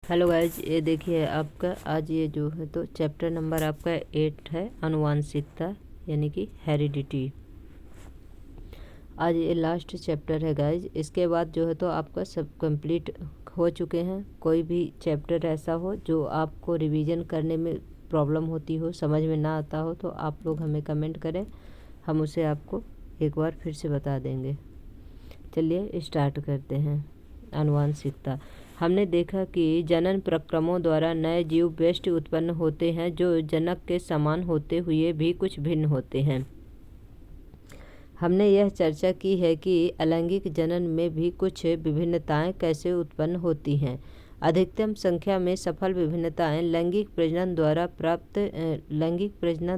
Hello guys, ये देखिए आपका आज ये जो है तो चैप्टर नंबर आपका 8 है, आनुवांशिकता यानी कि हेरिडिटी। आज ये लास्ट चैप्टर है गाइज। इसके बाद जो है तो आपका सब कंप्लीट हो चुके हैं। कोई भी चैप्टर ऐसा हो जो आपको रिवीजन करने में प्रॉब्लम होती हो, समझ में ना आता हो, तो आप लोग हमें कमेंट करें, हम उसे आपको एक बार फिर से बता देंगे। चलिए स्टार्ट करते हैं। आनुवांशिकता। हमने देखा कि जनन प्रक्रमों द्वारा नए जीव बेस्ट उत्पन्न होते हैं जो जनक के समान होते हुए भी कुछ भिन्न होते हैं। हमने यह चर्चा की है कि अलैंगिक जनन में भी कुछ विभिन्नताएं कैसे उत्पन्न होती हैं। अधिकतम संख्या में सफल विभिन्नताएं लैंगिक प्रजनन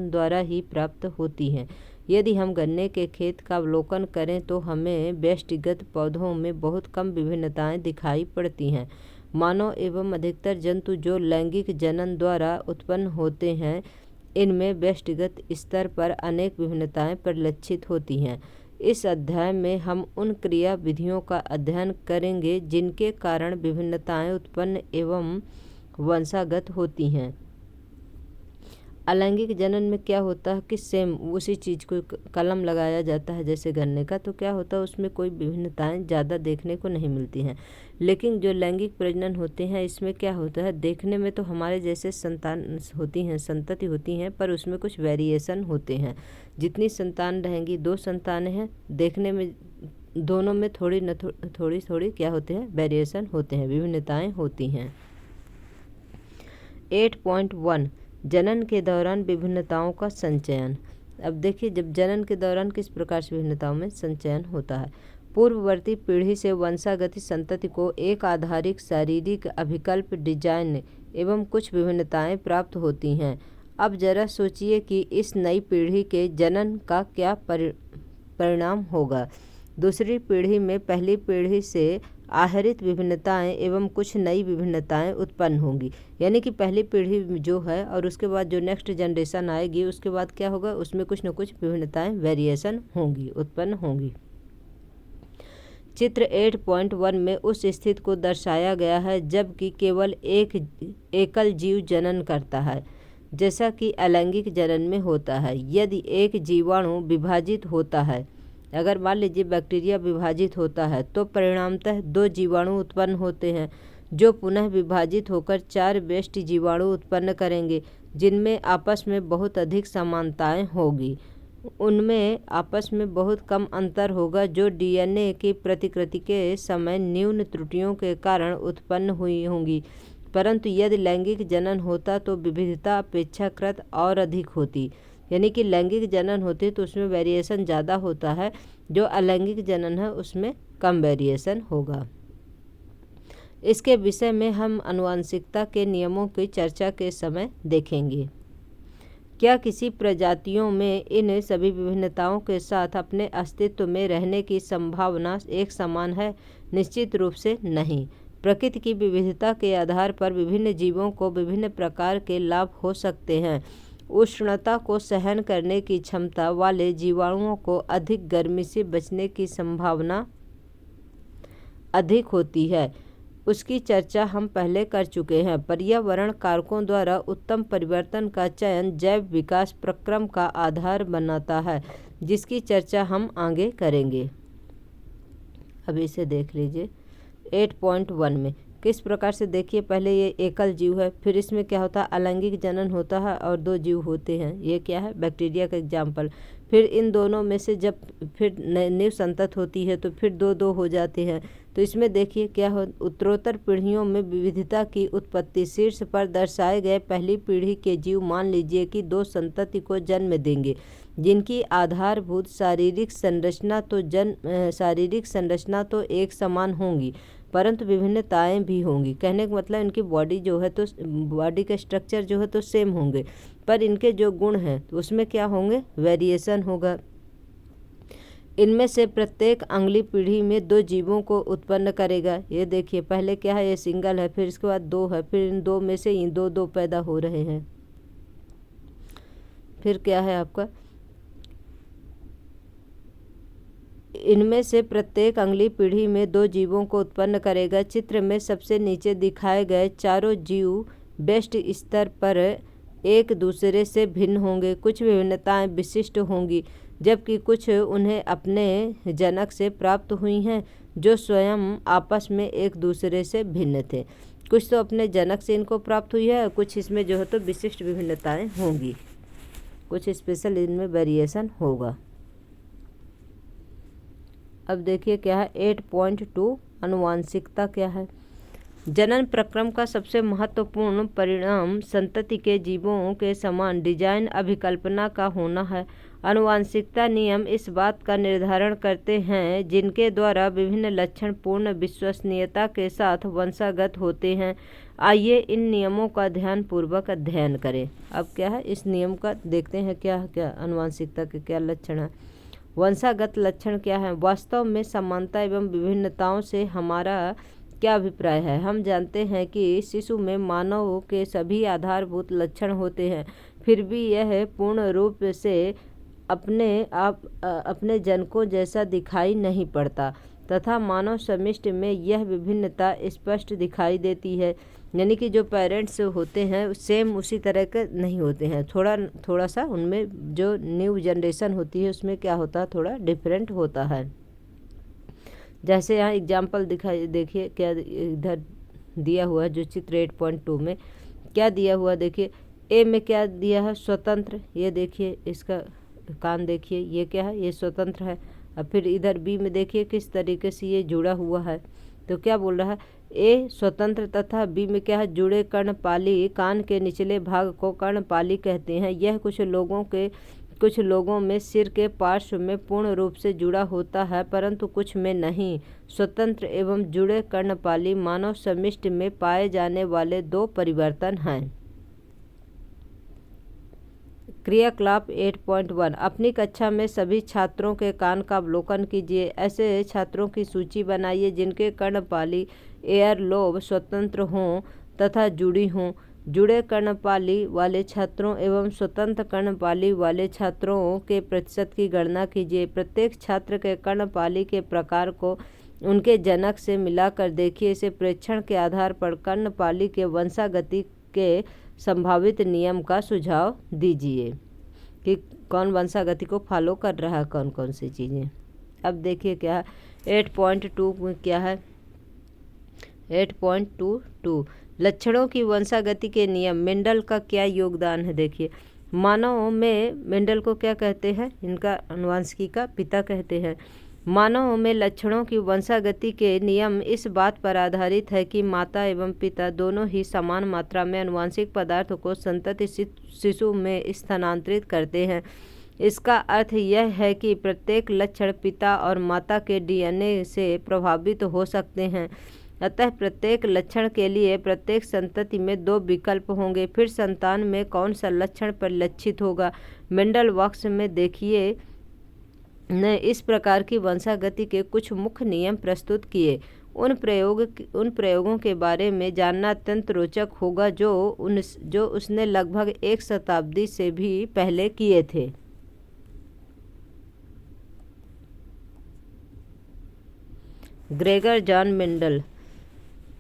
द्वारा ही प्राप्त होती हैं। यदि हम गन्ने के खेत का अवलोकन करें तो हमें व्यष्टिगत पौधों में बहुत कम विभिन्नताएं दिखाई पड़ती हैं। मानव एवं अधिकतर जंतु जो लैंगिक जनन द्वारा उत्पन्न होते हैं, इनमें व्यष्टिगत स्तर पर अनेक विभिन्नताएं परिलक्षित होती हैं। इस अध्याय में हम उन क्रिया विधियों का अध्ययन करेंगे जिनके कारण विभिन्नताएं उत्पन्न एवं वंशागत होती हैं। अलैंगिक जनन में क्या होता है कि सेम उसी चीज़ को कलम लगाया जाता है जैसे गन्ने का, तो क्या होता है उसमें कोई विभिन्नताएं ज़्यादा देखने को नहीं मिलती हैं। लेकिन जो लैंगिक प्रजनन होते हैं इसमें क्या होता है, देखने में तो हमारे जैसे संतान होती हैं, संतति होती हैं, पर उसमें कुछ वेरिएशन होते हैं। जितनी संतान रहेंगी, 2 संतानें हैं, देखने में दोनों में थोड़ी क्या होते हैं, वेरिएशन होते हैं, विभिन्नताएं होती हैं। 8.1 जनन के दौरान विभिन्नताओं का संचयन। अब देखिए, जब जनन के दौरान किस प्रकार से विभिन्नताओं में संचयन होता है। पूर्ववर्ती पीढ़ी से वंशागति संतति को एक आधारिक शारीरिक अभिकल्प डिजाइन एवं कुछ विभिन्नताएं प्राप्त होती हैं। अब जरा सोचिए कि इस नई पीढ़ी के जनन का क्या परिणाम होगा। दूसरी पीढ़ी में पहली पीढ़ी से आहरित विभिन्नताएं एवं कुछ नई विभिन्नताएं उत्पन्न होंगी। यानी कि पहली पीढ़ी जो है और उसके बाद जो नेक्स्ट जनरेशन आएगी उसके बाद क्या होगा, उसमें कुछ न कुछ विभिन्नताएं वेरिएशन होंगी, उत्पन्न होंगी। चित्र 8.1 में उस स्थिति को दर्शाया गया है जबकि केवल एक एकल जीव जनन करता है, जैसा कि अलैंगिक जनन में होता है। यदि एक जीवाणु विभाजित होता है, अगर मान लीजिए बैक्टीरिया विभाजित होता है, तो परिणामतः 2 जीवाणु उत्पन्न होते हैं जो पुनः विभाजित होकर 4 बेस्ट जीवाणु उत्पन्न करेंगे जिनमें आपस में बहुत अधिक समानताएं होगी। उनमें आपस में बहुत कम अंतर होगा जो डीएनए की प्रतिकृति के समय न्यून त्रुटियों के कारण उत्पन्न हुई होंगी। परंतु यदि लैंगिक जनन होता तो विविधता अपेक्षाकृत और अधिक होती। यानी कि लैंगिक जनन होती तो उसमें वेरिएशन ज़्यादा होता है, जो अलैंगिक जनन है उसमें कम वेरिएशन होगा। इसके विषय में हम आनुवांशिकता के नियमों की चर्चा के समय देखेंगे। क्या किसी प्रजातियों में इन सभी विभिन्नताओं के साथ अपने अस्तित्व में रहने की संभावना एक समान है? निश्चित रूप से नहीं। प्रकृति की विविधता के आधार पर विभिन्न जीवों को विभिन्न प्रकार के लाभ हो सकते हैं। उष्णता को सहन करने की क्षमता वाले जीवाणुओं को अधिक गर्मी से बचने की संभावना अधिक होती है। उसकी चर्चा हम पहले कर चुके हैं। पर्यावरण कारकों द्वारा उत्तम परिवर्तन का चयन जैव विकास प्रक्रम का आधार बनाता है, जिसकी चर्चा हम आगे करेंगे। अब इसे देख लीजिए 8.1 में किस प्रकार से, देखिए पहले ये एकल जीव है, फिर इसमें क्या होता है, अलैंगिक जनन होता है और 2 जीव होते हैं। ये क्या है, बैक्टीरिया का एग्जाम्पल। फिर इन दोनों में से जब फिर न्यू संतत होती है तो फिर 2-2 हो जाते हैं। तो इसमें देखिए क्या हो, उत्तरोत्तर पीढ़ियों में विविधता की उत्पत्ति। शीर्ष पर दर्शाए गए पहली पीढ़ी के जीव मान लीजिए कि 2 संतति को जन्म देंगे जिनकी आधारभूत शारीरिक संरचना तो एक समान होंगी, परंतु विभिन्नताएं भी होंगी। कहने का मतलब इनकी बॉडी जो है तो बॉडी का स्ट्रक्चर जो है तो सेम होंगे, पर इनके जो गुण हैं तो उसमें क्या होंगे, वेरिएशन होगा। इनमें से प्रत्येक अगली पीढ़ी में 2 जीवों को उत्पन्न करेगा। ये देखिए पहले क्या है, ये सिंगल है, फिर इसके बाद 2 है, फिर इन 2 में से इन 2 पैदा हो रहे हैं। फिर क्या है आपका, इनमें से प्रत्येक अगली पीढ़ी में 2 जीवों को उत्पन्न करेगा। चित्र में सबसे नीचे दिखाए गए चारों जीव बेस्ट स्तर पर एक दूसरे से भिन्न होंगे। कुछ विभिन्नताएं विशिष्ट होंगी, जबकि कुछ उन्हें अपने जनक से प्राप्त हुई हैं, जो स्वयं आपस में एक दूसरे से भिन्न थे। कुछ तो अपने जनक से इनको प्राप्त हुई है, कुछ इसमें जो है तो विशिष्ट विभिन्नताएं होंगी, कुछ स्पेशल इनमें वेरिएशन होगा। अब देखिए क्या है 8.2 आनुवांशिकता क्या है। जनन प्रक्रम का सबसे महत्वपूर्ण परिणाम संतति के जीवों के समान डिजाइन अभिकल्पना का होना है। आनुवांशिकता नियम इस बात का निर्धारण करते हैं जिनके द्वारा विभिन्न लक्षण पूर्ण विश्वसनीयता के साथ वंशागत होते हैं। आइए इन नियमों का ध्यानपूर्वक अध्ययन करें। अब क्या है इस नियम का देखते हैं क्या क्या आनुवांशिकता के क्या लक्षण है। वंशागत लक्षण क्या है। वास्तव में समानता एवं विभिन्नताओं से हमारा क्या अभिप्राय है। हम जानते हैं कि शिशु में मानव के सभी आधारभूत लक्षण होते हैं, फिर भी यह पूर्ण रूप से अपने जनकों जैसा दिखाई नहीं पड़ता तथा मानव समिष्टि में यह विभिन्नता स्पष्ट दिखाई देती है। यानी कि जो पेरेंट्स होते हैं सेम उसी तरह के नहीं होते हैं, थोड़ा सा उनमें जो न्यू जनरेशन होती है उसमें क्या होता है, थोड़ा डिफरेंट होता है। जैसे यहाँ एग्जाम्पल देखिए क्या इधर दिया हुआ है, जो चित्र 8.2 में क्या दिया हुआ देखिए। ए में क्या दिया है, स्वतंत्र। ये देखिए इसका कान देखिए, ये क्या है, ये स्वतंत्र है। अब फिर इधर बी में देखिए किस तरीके से ये जुड़ा हुआ है। तो क्या बोल रहा है, ए स्वतंत्र तथा बी में क्या है, जुड़े कर्णपाली। कान के निचले भाग को कर्णपाली कहते हैं। यह कुछ लोगों में सिर के पार्श्व में पूर्ण रूप से जुड़ा होता है, परंतु कुछ में नहीं। स्वतंत्र एवं जुड़े कर्णपाली मानव समिष्टि में पाए जाने वाले 2 परिवर्तन हैं। क्रियाकलाप 8.1 अपनी कक्षा में सभी छात्रों के कान का अवलोकन कीजिए। ऐसे छात्रों की सूची बनाइए जिनके कर्णपाली एयर लोब स्वतंत्र हों तथा जुड़ी हों। जुड़े कर्णपाली वाले छात्रों एवं स्वतंत्र कर्णपाली वाले छात्रों के प्रतिशत की गणना कीजिए। प्रत्येक छात्र के कर्णपाली के प्रकार को उनके जनक से मिलाकर देखिए। इसे प्रेक्षण के आधार पर कर्णपाली के वंशागति के संभावित नियम का सुझाव दीजिए कि कौन वंशागति को फॉलो कर रहा है, कौन कौन सी चीज़ें। अब देखिए क्या है 8.2 में क्या है 8.22 लक्षणों की वंशागति के नियम। मेंडल का क्या योगदान है देखिए। मानव में मेंडल को क्या कहते हैं, इनका आनुवंशिकी का पिता कहते हैं। मानव में लक्षणों की वंशागति के नियम इस बात पर आधारित है कि माता एवं पिता दोनों ही समान मात्रा में आनुवंशिक पदार्थ को संतति शिशु में स्थानांतरित करते हैं। इसका अर्थ यह है कि प्रत्येक लक्षण पिता और माता के डीएनए से प्रभावित हो सकते हैं। अतः प्रत्येक लक्षण के लिए प्रत्येक संतति में 2 विकल्प होंगे। फिर संतान में कौन सा लक्षण परिलक्षित होगा। मेंडल वॉक्स में देखिए ने इस प्रकार की वंशागति के कुछ मुख्य नियम प्रस्तुत किए। उन प्रयोगों के बारे में जानना अत्यंत रोचक होगा जो उसने लगभग 1 शताब्दी से भी पहले किए थे। ग्रेगर जॉन मेंडल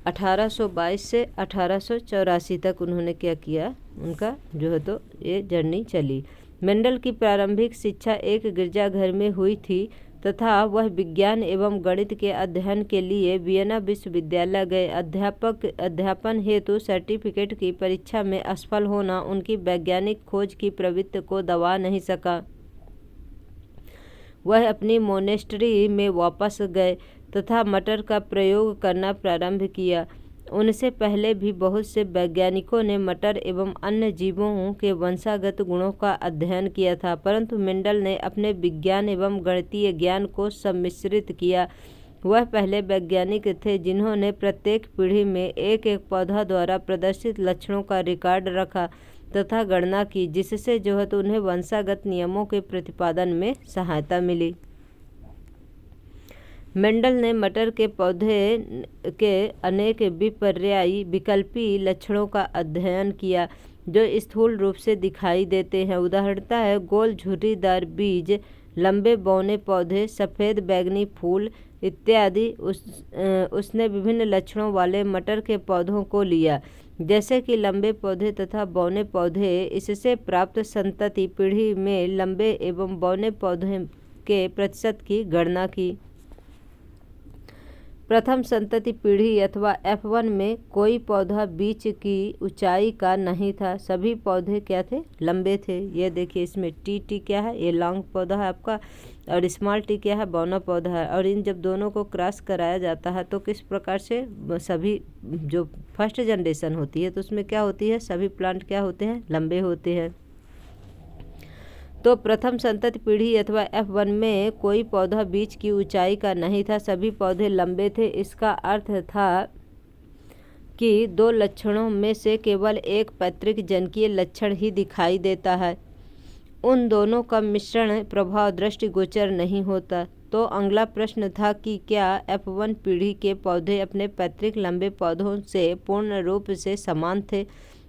1822 से 1884 तक उन्होंने क्या किया, उनका जो है तो ये जर्नी चली। मेंडल की प्रारंभिक शिक्षा एक गिरजाघर में हुई थी तथा वह विज्ञान एवं गणित के अध्ययन के लिए वियना विश्वविद्यालय गए। अध्यापन हेतु सर्टिफिकेट की परीक्षा में असफल होना उनकी वैज्ञानिक खोज की प्रवृत्ति को दबा नहीं सका। वह अपनी मोनेस्ट्री में वापस गए तथा मटर का प्रयोग करना प्रारंभ किया। उनसे पहले भी बहुत से वैज्ञानिकों ने मटर एवं अन्य जीवों के वंशागत गुणों का अध्ययन किया था, परंतु मेंडल ने अपने विज्ञान एवं गणितीय ज्ञान को सम्मिश्रित किया। वह पहले वैज्ञानिक थे जिन्होंने प्रत्येक पीढ़ी में एक एक पौधा द्वारा प्रदर्शित लक्षणों का रिकॉर्ड रखा तथा गणना की, जिससे जो है तो उन्हें वंशागत नियमों के प्रतिपादन में सहायता मिली। मेंडल ने मटर के पौधे के अनेक विपर्यायी विकल्पी लक्षणों का अध्ययन किया जो स्थूल रूप से दिखाई देते हैं। उदाहरणतः गोल झुर्रीदार बीज लंबे बौने पौधे, सफ़ेद बैगनी फूल इत्यादि। उसने विभिन्न लक्षणों वाले मटर के पौधों को लिया, जैसे कि लंबे पौधे तथा बौने पौधे। इससे प्राप्त संतति पीढ़ी में लंबे एवं बौने पौधे के प्रतिशत की गणना की। प्रथम संतति पीढ़ी अथवा F1 में कोई पौधा बीच की ऊंचाई का नहीं था, सभी पौधे क्या थे, लंबे थे। ये देखिए इसमें टी क्या है, ये लॉन्ग पौधा है आपका, और स्मॉल टी क्या है, बौना पौधा है। और इन जब दोनों को क्रॉस कराया जाता है तो किस प्रकार से सभी जो फर्स्ट जनरेशन होती है तो उसमें क्या होती है, सभी प्लांट क्या होते हैं, लंबे होते हैं। तो प्रथम संतति पीढ़ी अथवा F1 में कोई पौधा बीच की ऊंचाई का नहीं था, सभी पौधे लंबे थे। इसका अर्थ था कि दो लक्षणों में से केवल एक पैतृक जनकीय लक्षण ही दिखाई देता है, उन दोनों का मिश्रण प्रभाव दृष्टिगोचर नहीं होता। तो अगला प्रश्न था कि क्या F1 पीढ़ी के पौधे अपने पैतृक लंबे पौधों से पूर्ण रूप से समान थे।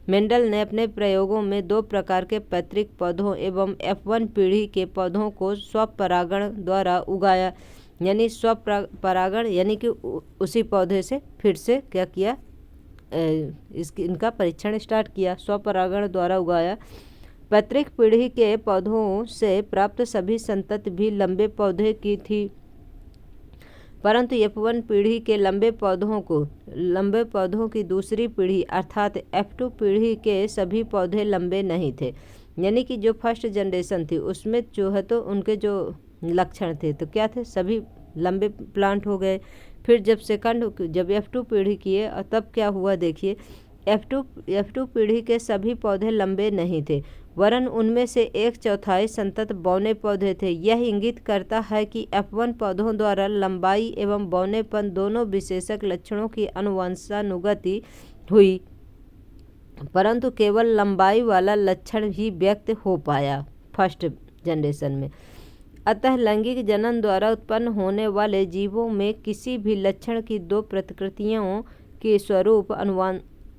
मेंडल ने अपने प्रयोगों में दो प्रकार के पैतृक पौधों एवं F1 पीढ़ी के पौधों को स्वपरागण द्वारा उगाया, यानी स्वपरागण यानी कि उसी पौधे से फिर से क्या किया, इनका परीक्षण स्टार्ट किया, स्वपरागण द्वारा उगाया। पैतृक पीढ़ी के पौधों से प्राप्त सभी संतति भी लंबे पौधे की थी, परंतु F1 पीढ़ी के लंबे पौधों की दूसरी पीढ़ी अर्थात F2 पीढ़ी के सभी पौधे लंबे नहीं थे। यानी कि जो फर्स्ट जनरेशन थी उसमें जो है तो उनके जो लक्षण थे तो क्या थे, सभी लंबे प्लांट हो गए। फिर जब F2 पीढ़ी किए और तब क्या हुआ, देखिए F2 पीढ़ी के सभी पौधे लंबे नहीं थे, वरन उनमें से 1/4 संतत बौने पौधे थे। यह इंगित करता है कि F1 पौधों द्वारा लंबाई एवं बौनेपन दोनों विशेषक लक्षणों की अनुवंशानुगति हुई, परंतु केवल लंबाई वाला लक्षण ही व्यक्त हो पाया फर्स्ट जनरेशन में। अतः लैंगिक जनन द्वारा उत्पन्न होने वाले जीवों में किसी भी लक्षण की दो प्रतिकृतियों के स्वरूप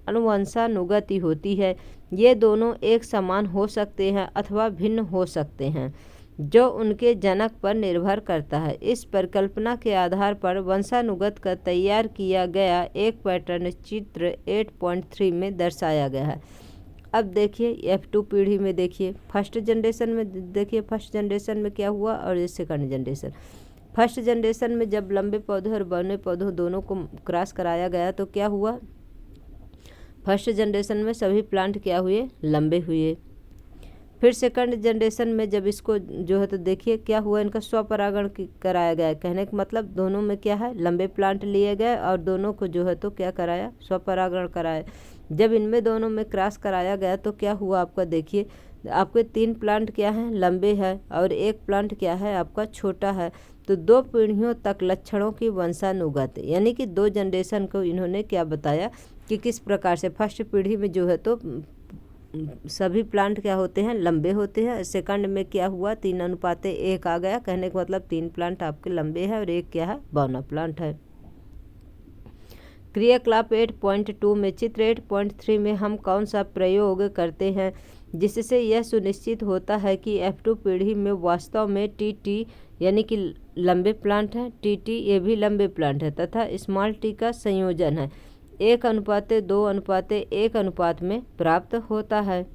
अनुवंशानुगति होती है। ये दोनों एक समान हो सकते हैं अथवा भिन्न हो सकते हैं, जो उनके जनक पर निर्भर करता है। इस परिकल्पना के आधार पर वंशानुगत का तैयार किया गया एक पैटर्न चित्र 8.3 में दर्शाया गया है। अब देखिए F2 पीढ़ी में देखिए फर्स्ट जनरेशन में क्या हुआ और ये सेकंड जनरेशन। फर्स्ट जनरेशन में जब लंबे पौधे और बौने पौधों दोनों को क्रॉस कराया गया तो क्या हुआ, फर्स्ट जनरेशन में सभी प्लांट क्या हुए, लंबे हुए। फिर सेकंड जनरेशन में जब इसको जो है तो देखिए क्या हुआ, इनका स्वपरागण कराया गया। कहने का मतलब दोनों में क्या है, लंबे प्लांट लिए गए और दोनों को जो है तो क्या कराया, स्वपरागण कराया। जब इनमें दोनों में क्रॉस कराया गया तो क्या हुआ आपका, देखिए आपके 3 प्लांट क्या हैं, लंबे हैं और एक प्लांट क्या है आपका छोटा है। तो 2 पीढ़ियों तक लक्षणों की वंशानुगत यानी कि 2 जनरेशन को इन्होंने क्या बताया कि किस प्रकार से फर्स्ट पीढ़ी में जो है तो सभी प्लांट क्या होते हैं, लंबे होते हैं। सेकंड में क्या हुआ, 3:1 आ गया। कहने का मतलब 3 प्लांट आपके लंबे हैं और एक क्या है, बौना प्लांट है। क्रियाकलाप 8.2 में चित्र 8.3 में हम कौन सा प्रयोग करते हैं जिससे यह सुनिश्चित होता है कि F2 पीढ़ी में वास्तव में टी यानी कि लंबे प्लांट हैं, टी ये भी लंबे प्लांट है तथा स्मॉल टी का संयोजन है 1:2:1 अनुपात में प्राप्त होता है।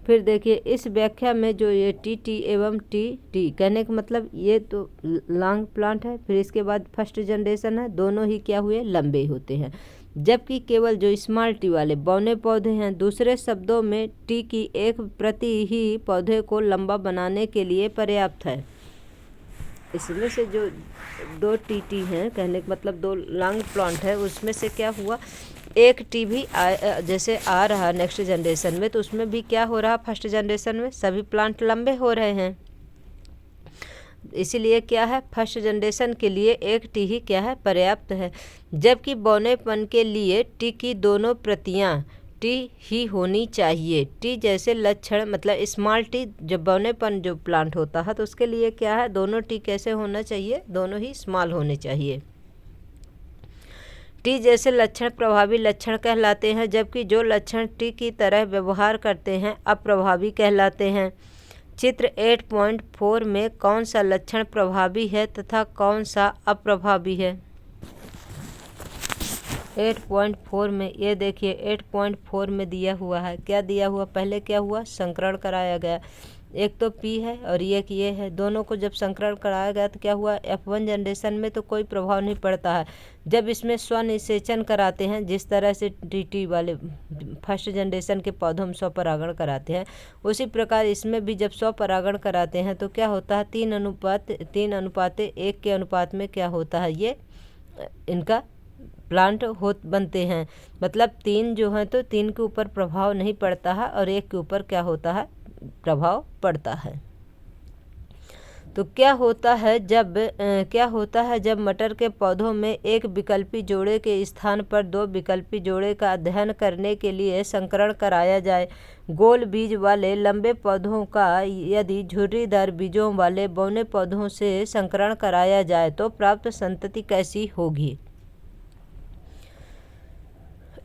फिर देखिए इस व्याख्या में जो ये टी एवं टी कहने का मतलब ये तो लॉन्ग प्लांट है, फिर इसके बाद फर्स्ट जनरेशन है, दोनों ही क्या हुए, लंबे होते हैं। जबकि केवल जो स्मॉल टी वाले बौने पौधे हैं, दूसरे शब्दों में टी की एक प्रति ही पौधे को लंबा बनाने के लिए पर्याप्त है। इसमें से जो 2 टी हैं, कहने का मतलब 2 लॉन्ग प्लांट है, उसमें से क्या हुआ, एक टी भी जैसे आ रहा नेक्स्ट जनरेशन में तो उसमें भी क्या हो रहा, फर्स्ट जनरेशन में सभी प्लांट लंबे हो रहे हैं। इसीलिए क्या है, फर्स्ट जनरेशन के लिए एक टी ही क्या है, पर्याप्त है। जबकि बौनेपन के लिए टी की दोनों प्रतियां टी ही होनी चाहिए। टी जैसे लक्षण मतलब स्मॉल टी जब बौनेपन जो प्लांट होता है तो उसके लिए क्या है, दोनों टी कैसे होना चाहिए, दोनों ही स्मॉल होने चाहिए। टी जैसे लक्षण प्रभावी लक्षण कहलाते हैं, जबकि जो लक्षण टी की तरह व्यवहार करते हैं अप्रभावी कहलाते हैं। चित्र 8.4 में कौन सा लक्षण प्रभावी है तथा कौन सा अप्रभावी है? 8.4 में ये देखिए 8.4 में दिया हुआ है, क्या दिया हुआ, पहले क्या हुआ, संकरण कराया गया। एक तो P है और एक ये है, दोनों को जब संकरण कराया गया तो क्या हुआ, F1 जनरेशन में तो कोई प्रभाव नहीं पड़ता है। जब इसमें स्वनिषेचन कराते हैं, जिस तरह से TT वाले फर्स्ट जनरेशन के पौधों में स्वपरागण कराते हैं, उसी प्रकार इसमें भी जब स्वपरागण कराते हैं तो क्या होता है, 3:1 के अनुपात में क्या होता है, ये इनका प्लांट बनते हैं। मतलब 3 जो है तो 3 के ऊपर प्रभाव नहीं पड़ता है और 1 के ऊपर क्या होता है, प्रभाव पड़ता है। तो क्या होता है जब मटर के पौधों में एक विकल्पी जोड़े के स्थान पर 2 विकल्पी जोड़े का अध्ययन करने के लिए संकरण कराया जाए। गोल बीज वाले लंबे पौधों का यदि झुर्रीदार बीजों वाले बौने पौधों से संकरण कराया जाए तो प्राप्त संतति कैसी होगी?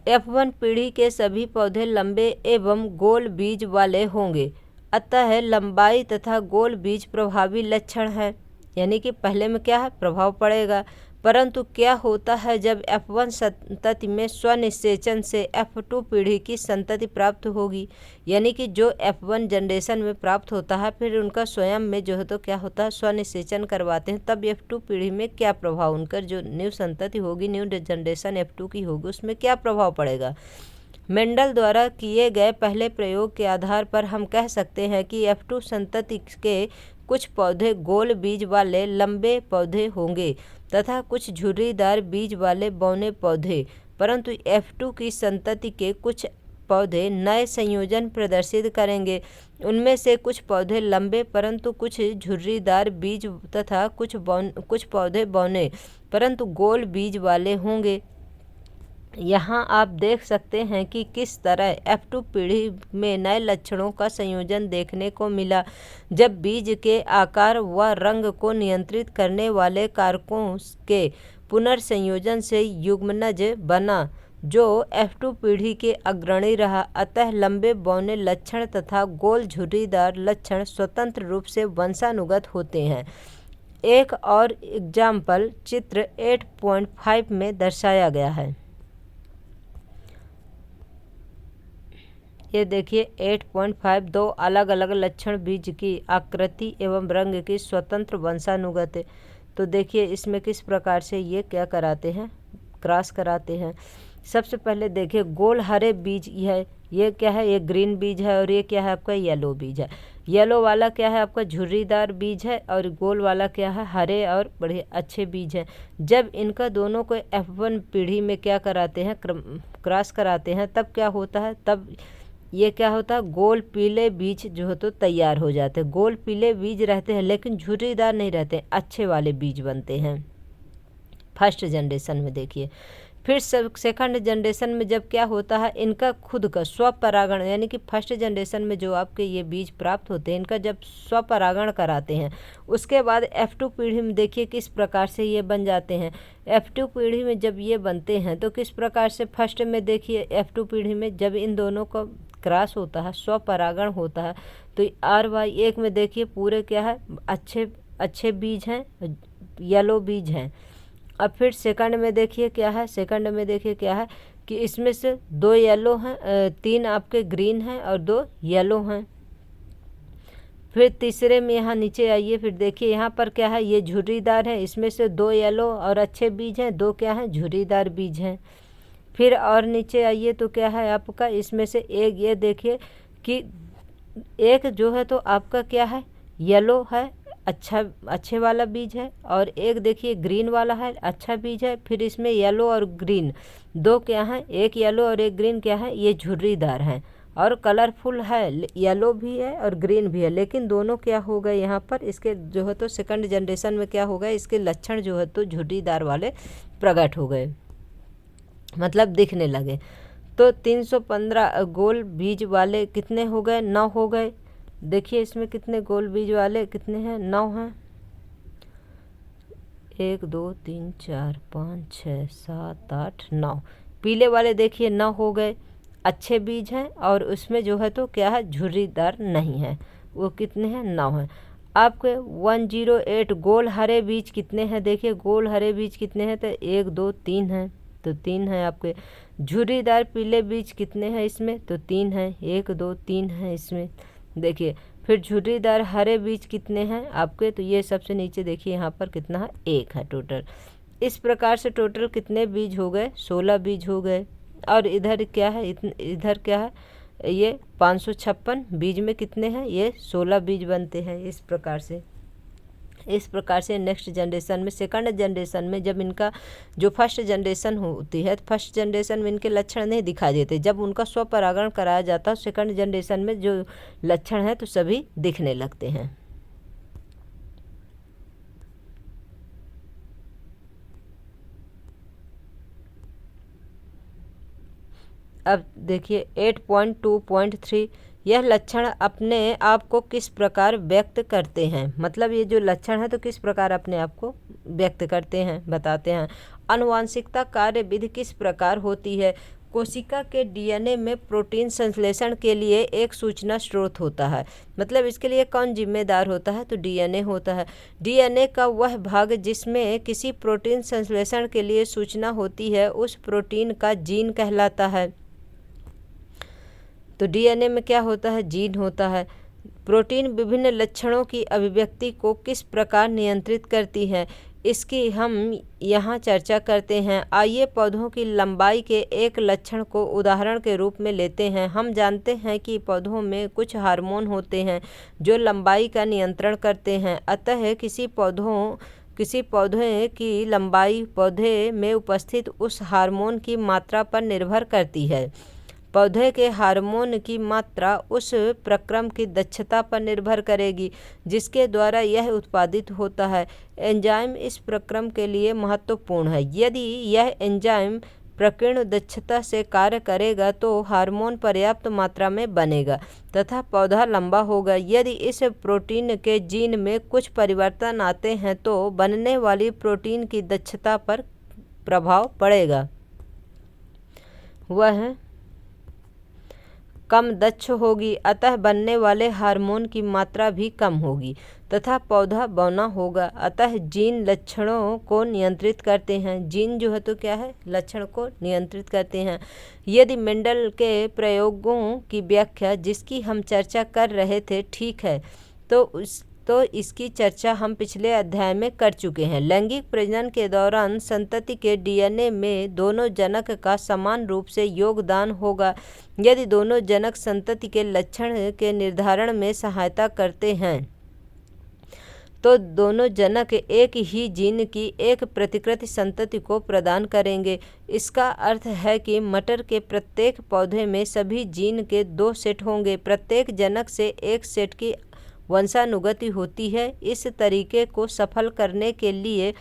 F1 पीढ़ी के सभी पौधे लंबे एवं गोल बीज वाले होंगे, अतः लंबाई तथा गोल बीज प्रभावी लक्षण है, यानी कि पहले में क्या है, प्रभाव पड़ेगा। परंतु क्या होता है जब F1 संतति में स्वनिषेचन से F2 पीढ़ी की संतति प्राप्त होगी, यानी कि जो F1 जनरेशन में प्राप्त होता है फिर उनका स्वयं में जो है तो क्या होता है, स्वनिषेचन करवाते हैं, तब F2 पीढ़ी में क्या प्रभाव, उनकर जो न्यू संतति होगी, न्यू जनरेशन F2 की होगी, उसमें क्या प्रभाव पड़ेगा। मेंडल द्वारा किए गए पहले प्रयोग के आधार पर हम कह सकते हैं कि F2 संतति के कुछ पौधे गोल बीज वाले लंबे पौधे होंगे तथा कुछ झुर्रीदार बीज वाले बौने पौधे, परंतु F2 की संतति के कुछ पौधे नए संयोजन प्रदर्शित करेंगे। उनमें से कुछ पौधे लंबे परंतु कुछ झुर्रीदार बीज तथा कुछ पौधे बौने परंतु गोल बीज वाले होंगे। यहाँ आप देख सकते हैं कि किस तरह F2 पीढ़ी में नए लक्षणों का संयोजन देखने को मिला, जब बीज के आकार व रंग को नियंत्रित करने वाले कारकों के पुनर्संयोजन से युग्मनज बना, जो F2 पीढ़ी के अग्रणी रहा। अतः लंबे बौने लक्षण तथा गोल झुर्रीदार लक्षण स्वतंत्र रूप से वंशानुगत होते हैं। एक और एग्जाम्पल चित्र 8.5 में दर्शाया गया है। ये देखिए 8.5, 2 अलग अलग लक्षण बीज की आकृति एवं रंग की स्वतंत्र वंशानुगत है। तो देखिए इसमें किस प्रकार से ये क्या कराते हैं, क्रॉस कराते हैं। सबसे पहले देखिए गोल हरे बीज है, ये क्या है, ये ग्रीन बीज है, और ये क्या है आपका येलो बीज है। येलो वाला क्या है आपका झुर्रीदार बीज है और गोल वाला क्या है, हरे और बड़े अच्छे बीज हैं। जब इनका दोनों को F1 पीढ़ी में क्या कराते हैं, क्रॉस कराते हैं, तब क्या होता है, तब ये क्या होता है, गोल पीले बीज जो है तो तैयार हो जाते हैं। गोल पीले बीज रहते हैं लेकिन झुर्रीदार नहीं रहते, अच्छे वाले बीज बनते हैं फर्स्ट जनरेशन में। देखिए फिर सेकंड जनरेशन में जब क्या होता है, इनका खुद का स्वपरागण, यानी कि फर्स्ट जनरेशन में जो आपके ये बीज प्राप्त होते हैं, इनका जब स्वपरागण कराते हैं, उसके बाद F2 पीढ़ी में देखिए किस प्रकार से ये बन जाते हैं। F2 पीढ़ी में जब ये बनते हैं तो किस प्रकार से, फर्स्ट में देखिए F2 पीढ़ी में जब इन दोनों को क्रॉस होता है, स्वपरागण होता है, तो RY1 में देखिए पूरे क्या है, अच्छे बीज हैं, येलो बीज हैं। अब फिर सेकंड में देखिए क्या है, सेकंड में देखिए क्या है कि इसमें से 2 येलो हैं, 3 आपके ग्रीन हैं और 2 येलो हैं। फिर तीसरे में यहाँ नीचे आइए, फिर देखिए यहाँ पर क्या है, ये झुर्रीदार है, इसमें से 2 येलो और अच्छे बीज हैं, 2 क्या हैं, झुर्रीदार बीज हैं। फिर और नीचे आइए तो क्या है आपका, इसमें से एक ये देखिए कि एक जो है तो आपका क्या है, येलो है, अच्छे वाला बीज है, और एक देखिए ग्रीन वाला है, अच्छा बीज है। फिर इसमें येलो और ग्रीन 2 क्या हैं, एक येलो और एक ग्रीन क्या है, ये झुर्रीदार हैं और कलरफुल है, येलो भी है और ग्रीन भी है, लेकिन दोनों क्या हो गए यहाँ पर, इसके जो है तो सेकंड जनरेशन में क्या हो गए, इसके लक्षण जो है तो झुर्रीदार वाले प्रकट हो गए, मतलब दिखने लगे। तो 315 गोल बीज वाले कितने हो गए, 9 हो गए। देखिए इसमें कितने गोल बीज वाले कितने हैं, 9 हैं। 1 2 3 4 5 6 7 8 9। पीले वाले देखिए 9 हो गए, अच्छे बीज हैं, और उसमें जो है तो क्या है, झुर्रीदार नहीं है। वो कितने हैं, 9 हैं। आपके 108 गोल हरे बीज कितने हैं, देखिए गोल हरे बीज कितने हैं, तो 1 2 3 हैं, तो 3 हैं आपके। झुर्रीदार पीले बीज कितने हैं इसमें, तो 3 हैं, 1 2 3 हैं इसमें, देखिए। फिर झुर्रीदार हरे बीज कितने हैं आपके, तो ये सबसे नीचे देखिए यहाँ पर कितना है, 1 है टोटल। इस प्रकार से टोटल कितने बीज हो गए, 16 बीज हो गए। और इधर क्या है, इधर क्या है, ये 556 बीज में कितने हैं, ये 16 बीज बनते हैं। इस प्रकार से नेक्स्ट जनरेशन में, सेकंड जनरेशन में जब इनका जो फर्स्ट जनरेशन होती है, फर्स्ट जनरेशन में इनके लक्षण नहीं दिखाई देते। जब उनका स्वपरागण कराया जाता है सेकंड जनरेशन में जो लक्षण है तो सभी दिखने लगते हैं। अब देखिए 8.2.3, यह लक्षण अपने आप को किस प्रकार व्यक्त करते हैं, मतलब ये जो लक्षण है तो किस प्रकार अपने आप को व्यक्त करते हैं, बताते हैं। आनुवांशिकता कार्य विधि किस प्रकार होती है, कोशिका के डीएनए में प्रोटीन संश्लेषण के लिए एक सूचना स्रोत होता है, मतलब इसके लिए कौन जिम्मेदार होता है, तो डीएनए होता है। डीएनए का वह भाग जिसमें किसी प्रोटीन संश्लेषण के लिए सूचना होती है उस प्रोटीन का जीन कहलाता है। तो डीएनए में क्या होता है, जीन होता है। प्रोटीन विभिन्न लक्षणों की अभिव्यक्ति को किस प्रकार नियंत्रित करती है, इसकी हम यहाँ चर्चा करते हैं। आइए पौधों की लंबाई के एक लक्षण को उदाहरण के रूप में लेते हैं। हम जानते हैं कि पौधों में कुछ हार्मोन होते हैं जो लंबाई का नियंत्रण करते हैं, अतः किसी पौधे की लंबाई पौधे में उपस्थित उस हार्मोन की मात्रा पर निर्भर करती है। पौधे के हार्मोन की मात्रा उस प्रक्रम की दक्षता पर निर्भर करेगी जिसके द्वारा यह उत्पादित होता है। एंजाइम इस प्रक्रम के लिए महत्वपूर्ण है। यदि यह एंजाइम प्रकीर्ण दक्षता से कार्य करेगा तो हार्मोन पर्याप्त मात्रा में बनेगा तथा पौधा लंबा होगा। यदि इस प्रोटीन के जीन में कुछ परिवर्तन आते हैं तो बनने वाली प्रोटीन की दक्षता पर प्रभाव पड़ेगा, वह कम दक्ष होगी, अतः बनने वाले हार्मोन की मात्रा भी कम होगी तथा पौधा बौना होगा। अतः जीन लक्षणों को नियंत्रित करते हैं। जीन जो है तो क्या है, लक्षण को नियंत्रित करते हैं। यदि मेंडल के प्रयोगों की व्याख्या जिसकी हम चर्चा कर रहे थे ठीक है तो इसकी चर्चा हम पिछले अध्याय में कर चुके हैं। लैंगिक प्रजनन के दौरान संतति के डीएनए में दोनों जनक का समान रूप से योगदान होगा। यदि दोनों जनक संतति के लक्षण के निर्धारण में सहायता करते हैं तो दोनों जनक एक ही जीन की एक प्रतिकृति संतति को प्रदान करेंगे। इसका अर्थ है कि मटर के प्रत्येक पौधे में सभी जीन के 2 सेट होंगे। प्रत्येक जनक से एक सेट की वंशानुगति होती है। इस तरीके को सफल करने के लिए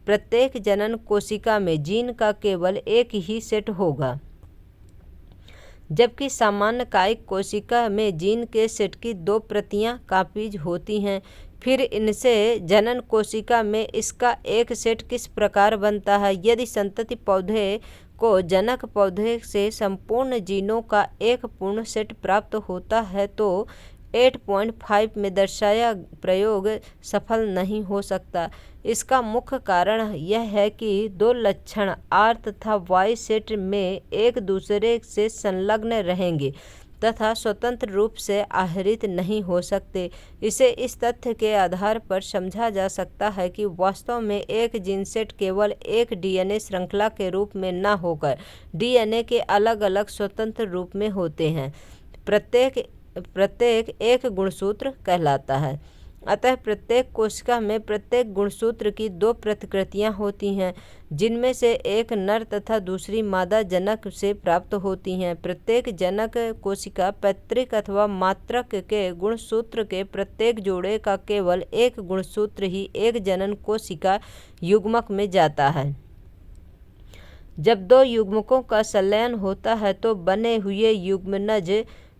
प्रत्येक जनन कोशिका में जीन का केवल एक ही सेट होगा, जबकि सामान्य कायिक कोशिका में जीन के सेट की 2 प्रतियां कॉपीज होती हैं। फिर इनसे जनन कोशिका में इसका एक सेट किस प्रकार बनता है। यदि संतति पौधे को जनक पौधे से संपूर्ण जीनों का एक पूर्ण सेट प्राप्त होता है तो 8.5 में दर्शाया प्रयोग सफल नहीं हो सकता। इसका मुख्य कारण यह है कि 2 लक्षण R तथा Y सेट में एक दूसरे से संलग्न रहेंगे तथा स्वतंत्र रूप से आहरित नहीं हो सकते। इसे इस तथ्य के आधार पर समझा जा सकता है कि वास्तव में एक जीन सेट केवल एक डीएनए श्रृंखला के रूप में न होकर डीएनए के अलग अलग स्वतंत्र रूप में होते हैं। प्रत्येक एक गुणसूत्र कहलाता है। अतः प्रत्येक कोशिका में प्रत्येक गुणसूत्र की 2 प्रतिकृतियां होती हैं जिनमें से एक नर तथा दूसरी मादा जनक से प्राप्त होती हैं। प्रत्येक जनक कोशिका पैतृक अथवा मात्रक के गुणसूत्र के प्रत्येक जोड़े का केवल एक गुणसूत्र ही एक जनन कोशिका युग्मक में जाता है। जब 2 युग्मकों का संलयन होता है तो बने हुए युग्मनज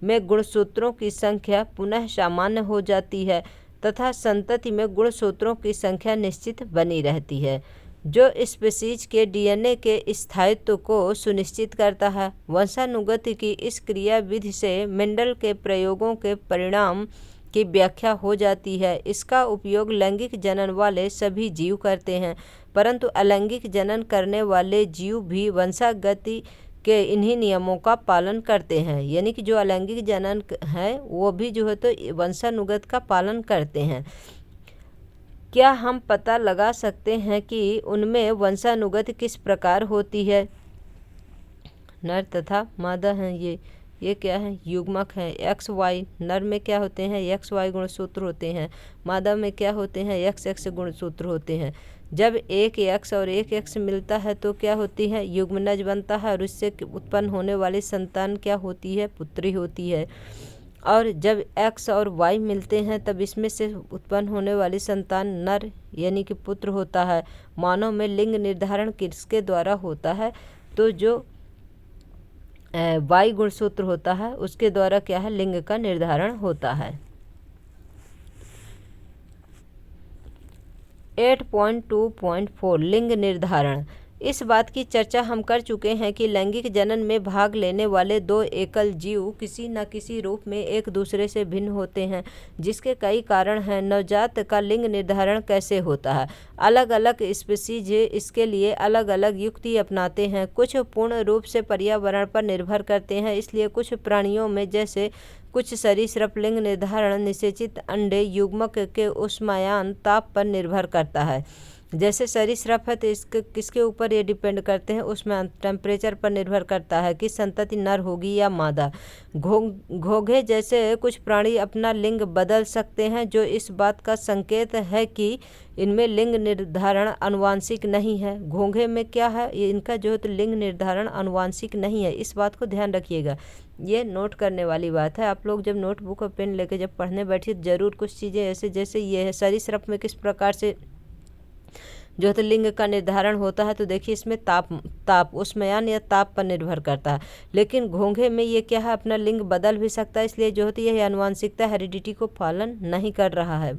में गुणसूत्रों की संख्या पुनः सामान्य हो जाती है तथा संतति में गुणसूत्रों की संख्या निश्चित बनी रहती है, जो स्पीशीज के डीएनए के स्थायित्व को सुनिश्चित करता है। वंशानुगति की इस क्रिया विधि से मेंडल के प्रयोगों के परिणाम की व्याख्या हो जाती है। इसका उपयोग लैंगिक जनन वाले सभी जीव करते हैं, परंतु अलैंगिक जनन करने वाले जीव भी वंशागति के इन्हीं नियमों का पालन करते हैं। यानी कि जो अलैंगिक जनन है वो भी जो है तो वंशानुगत का पालन करते हैं। क्या हम पता लगा सकते हैं कि उनमें वंशानुगति किस प्रकार होती है? नर तथा मादा हैं ये क्या है? युग्मक हैं। एक्स वाई, नर में क्या होते हैं? एक्स वाई गुणसूत्र होते हैं। मादा में क्या होते हैं? एक्स एक्स गुणसूत्र होते हैं। जब एक एक्स और एक एक्स मिलता है तो क्या होती है? युग्मनज बनता है और इससे उत्पन्न होने वाली संतान क्या होती है? पुत्री होती है। और जब एक्स और वाई मिलते हैं तब इसमें से उत्पन्न होने वाली संतान नर यानी कि पुत्र होता है। मानव में लिंग निर्धारण किसके द्वारा होता है? तो जो वाई गुणसूत्र होता है उसके द्वारा क्या है? लिंग का निर्धारण होता है। 8.2.4 लिंग निर्धारण। इस बात की चर्चा हम कर चुके हैं कि लैंगिक जनन में भाग लेने वाले दो एकल जीव किसी न किसी रूप में एक दूसरे से भिन्न होते हैं, जिसके कई कारण हैं। नवजात का लिंग निर्धारण कैसे होता है? अलग अलग स्पीशीज इसके लिए अलग अलग युक्ति अपनाते हैं। कुछ पूर्ण रूप से पर्यावरण पर निर्भर करते हैं, इसलिए कुछ प्राणियों में जैसे कुछ सरीसृप लिंग निर्धारण निषेचित अंडे युग्मक के ऊष्मायन ताप पर निर्भर करता है। जैसे सरीसृप है तो इसके किसके ऊपर ये डिपेंड करते हैं? उसमें टेम्परेचर पर निर्भर करता है कि संतति नर होगी या मादा। घोंघे जैसे कुछ प्राणी अपना लिंग बदल सकते हैं, जो इस बात का संकेत है कि इनमें लिंग निर्धारण आनुवांशिक नहीं है। घोंघे में क्या है? इनका जो है तो लिंग निर्धारण आनुवांशिक नहीं है। इस बात को ध्यान रखिएगा, ये नोट करने वाली बात है। आप लोग जब नोटबुक और पेन लेके जब पढ़ने बैठिए जरूर कुछ चीज़ें ऐसे जैसे ये है सरीसृप में किस प्रकार से जो है तो लिंग का निर्धारण होता है, तो देखिए इसमें ताप ऊष्मायन या ताप पर निर्भर करता है। लेकिन घोंघे में ये क्या है? अपना लिंग बदल भी सकता है, इसलिए जो होती है यह आनुवांशिकता हेरिडिटी को पालन नहीं कर रहा है।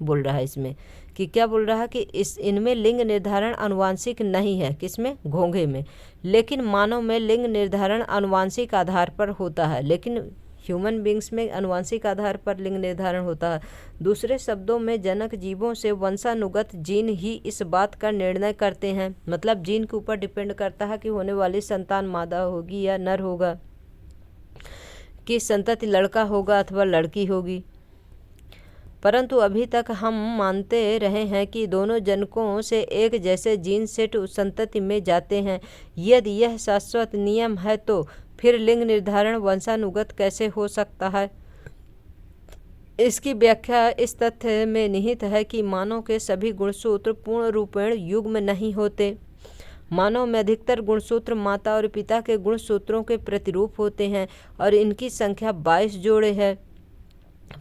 बोल रहा है इसमें कि क्या बोल रहा है कि इनमें लिंग निर्धारण आनुवांशिक नहीं है। किसमें? घोंघे में। लेकिन मानव में लिंग निर्धारण आनुवांशिक आधार पर होता है, लेकिन ह्यूमन बींग्स में आनुवांशिक आधार पर लिंग निर्धारण होता है। दूसरे शब्दों में जनक जीवों से वंशानुगत जीन ही इस बात का निर्णय करते हैं। मतलब जीन के ऊपर डिपेंड करता है कि होने वाली संतान मादा होगी या नर होगा, कि संतति लड़का होगा अथवा लड़की होगी। परंतु अभी तक हम मानते रहे हैं कि दोनों जनकों से एक जैसे जीन सेट संतति में जाते हैं। यदि यह शाश्वत नियम है तो फिर लिंग निर्धारण वंशानुगत कैसे हो सकता है? इसकी व्याख्या इस तथ्य में निहित है कि मानव के सभी गुणसूत्र पूर्ण रूपेण युग्म नहीं होते। मानव में अधिकतर गुणसूत्र माता और पिता के गुणसूत्रों के प्रतिरूप होते हैं और इनकी संख्या 22 जोड़े है।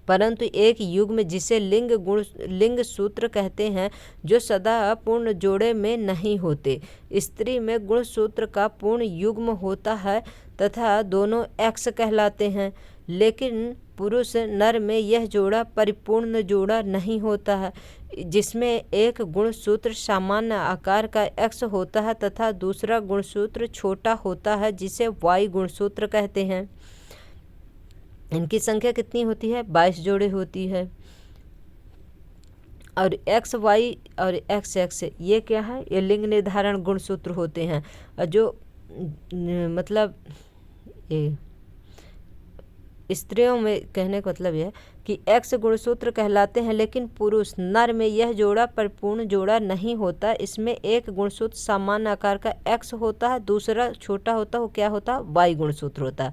परंतु एक युग्म जिसे लिंग सूत्र कहते हैं, जो सदा पूर्ण जोड़े में नहीं होते। स्त्री में गुणसूत्र का पूर्ण युग्म होता है तथा दोनों एक्स कहलाते हैं, लेकिन पुरुष नर में यह जोड़ा परिपूर्ण जोड़ा नहीं होता है, जिसमें एक गुणसूत्र सामान्य आकार का एक्स होता है तथा दूसरा गुणसूत्र छोटा होता है, जिसे वाई गुणसूत्र कहते हैं। इनकी संख्या कितनी होती है? 22 जोड़े होती है। और एक्स वाई और एक्स एक्स ये क्या है? ये लिंग निर्धारण गुणसूत्र होते हैं। और जो मतलब ये स्त्रियों में कहने का मतलब यह है कि एक्स गुणसूत्र कहलाते हैं, लेकिन पुरुष नर में यह जोड़ा परिपूर्ण जोड़ा नहीं होता। इसमें एक गुणसूत्र सामान्य आकार का एक्स होता है, दूसरा छोटा होता है, वो क्या होता है? वाई गुणसूत्र होता है।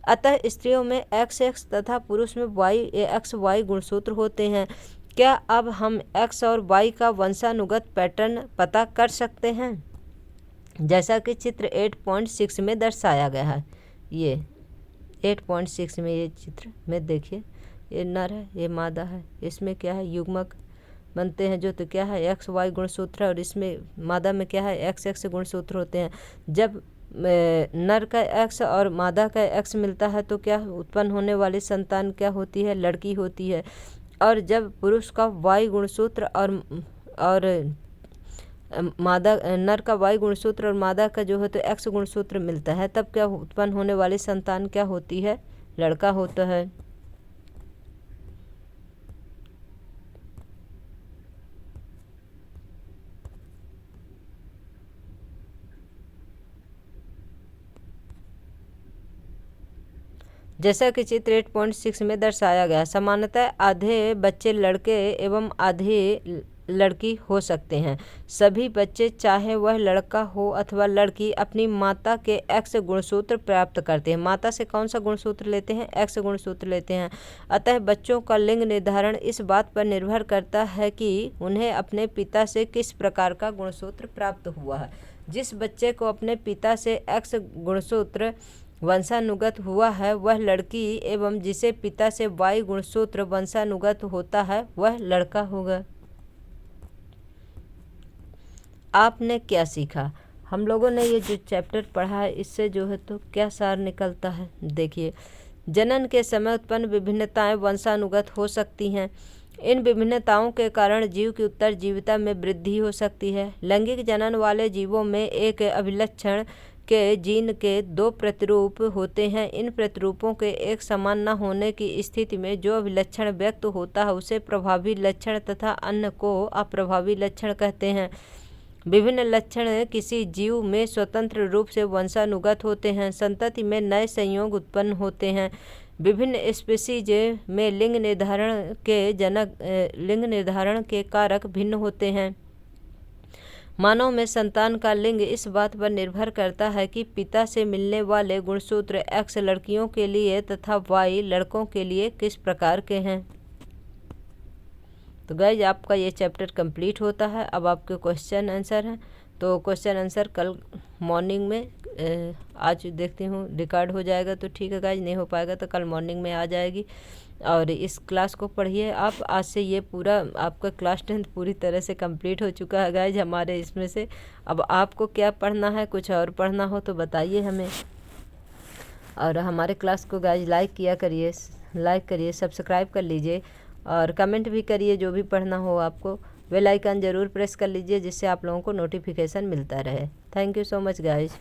अतः स्त्रियों में एक्स एक्स तथा पुरुष में वाई एक्स वाई गुणसूत्र होते हैं। क्या अब हम एक्स और वाई का वंशानुगत पैटर्न पता कर सकते हैं? जैसा कि चित्र 8.6 में दर्शाया गया है। ये 8.6 में ये चित्र में देखिए, ये नर है, ये मादा है। इसमें क्या है? युग्मक बनते हैं जो तो क्या है? एक्स वाई गुणसूत्र है, और इसमें मादा में क्या है? एक्स एक्स गुणसूत्र होते हैं। जब नर का एक्स और मादा का एक्स मिलता है तो क्या उत्पन्न होने वाली संतान क्या होती है? लड़की होती है। और जब पुरुष का वायु गुणसूत्र और मादा नर का वायु गुणसूत्र और मादा का जो है तो एक्स गुणसूत्र मिलता है, तब क्या उत्पन्न होने वाली संतान क्या होती है? लड़का होता है। जैसा कि चित्र 8.6 में दर्शाया गया, सामान्यतः आधे बच्चे लड़के एवं आधे लड़की हो सकते हैं। सभी बच्चे, चाहे वह लड़का हो अथवा लड़की, अपनी माता के एक्स गुणसूत्र प्राप्त करते हैं। माता से कौन सा गुणसूत्र लेते हैं? एक्स गुणसूत्र लेते हैं। अतः बच्चों का लिंग निर्धारण इस बात पर निर्भर करता है कि उन्हें अपने पिता से किस प्रकार का गुणसूत्र प्राप्त हुआ है। जिस बच्चे को अपने पिता से एक्स गुणसूत्र वंशानुगत हुआ है वह लड़की, एवं जिसे पिता से वाई गुणसूत्र वंशानुगत होता है वह लड़का होगा। आपने क्या सीखा? हम लोगों ने ये जो चैप्टर पढ़ा है इससे जो है तो क्या सार निकलता है? देखिए, जनन के समय उत्पन्न विभिन्नताएं वंशानुगत हो सकती हैं। इन विभिन्नताओं के कारण जीव की उत्तरजीविता में वृद्धि हो सकती है। लैंगिक जनन वाले जीवों में एक अभिलक्षण के जीन के दो प्रतिरूप होते हैं। इन प्रतिरूपों के एक समान न होने की स्थिति में जो अभिलक्षण व्यक्त होता है उसे प्रभावी लक्षण तथा अन्य को अप्रभावी लक्षण कहते हैं। विभिन्न लक्षण किसी जीव में स्वतंत्र रूप से वंशानुगत होते हैं। संतति में नए संयोग उत्पन्न होते हैं। विभिन्न स्पीशीज में लिंग निर्धारण के कारक भिन्न होते हैं। मानव में संतान का लिंग इस बात पर निर्भर करता है कि पिता से मिलने वाले गुणसूत्र एक्स लड़कियों के लिए तथा वाई लड़कों के लिए किस प्रकार के हैं। तो गाइज, आपका ये चैप्टर कंप्लीट होता है। अब आपके क्वेश्चन आंसर हैं, तो क्वेश्चन आंसर कल मॉर्निंग में आज देखती हूँ रिकॉर्ड हो जाएगा तो ठीक है गाइज, नहीं हो पाएगा तो कल मॉर्निंग में आ जाएगी। और इस क्लास को पढ़िए आप। आज से ये पूरा आपका क्लास 10 पूरी तरह से कंप्लीट हो चुका है गाइज हमारे इसमें से। अब आपको क्या पढ़ना है, कुछ और पढ़ना हो तो बताइए हमें। और हमारे क्लास को गाइज लाइक करिए, सब्सक्राइब कर लीजिए और कमेंट भी करिए जो भी पढ़ना हो आपको। बेल आइकन ज़रूर प्रेस कर लीजिए जिससे आप लोगों को नोटिफिकेशन मिलता रहे। Thank you so much guys.